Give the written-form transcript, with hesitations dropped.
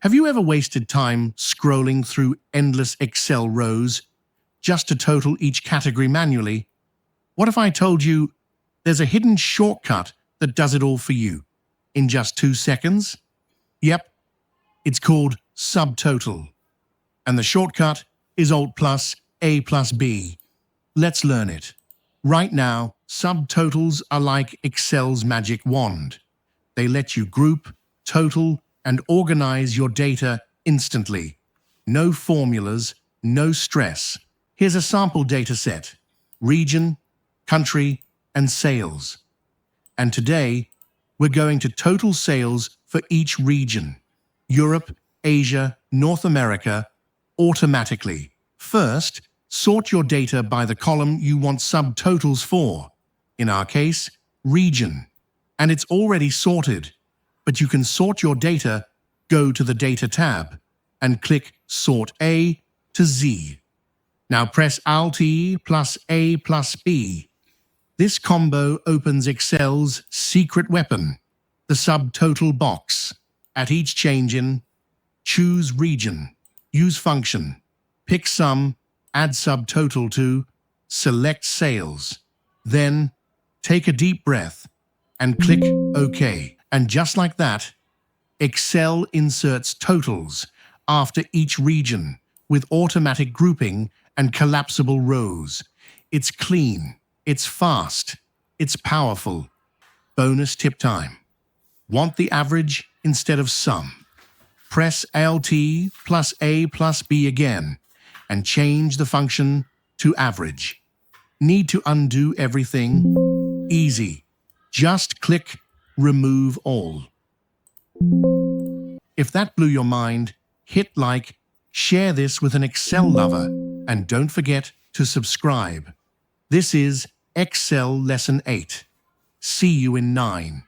Have you ever wasted time scrolling through endless Excel rows just to total each category manually? What if I told you there's a hidden shortcut that does it all for you in just 2 seconds? Yep, it's called Subtotal. And the shortcut is Alt plus A plus B. Let's learn it. Right now, subtotals are like Excel's magic wand. They let you group, total, and organize your data instantly. No formulas, no stress. Here's a sample data set: region, country, and sales. And today, we're going to total sales for each region: Europe, Asia, North America, automatically. First, sort your data by the column you want subtotals for. In our case, region. And it's already sorted, but you can sort your data. Go to the Data tab and click Sort A to Z. Now press Alt E plus A plus B. This combo opens Excel's secret weapon, the subtotal box. At each change-in, choose region, use function, pick sum, add subtotal to, select sales. Then, take a deep breath and click OK. And just like that, Excel inserts totals after each region with automatic grouping and collapsible rows. It's clean, it's fast, it's powerful. Bonus tip time. Want the average instead of sum? Press Alt plus A plus B again and change the function to average. Need to undo everything? Easy. Just click Remove All. If that blew your mind, hit like, share this with an Excel lover, and don't forget to subscribe. This is Excel Lesson 8. See you in 9.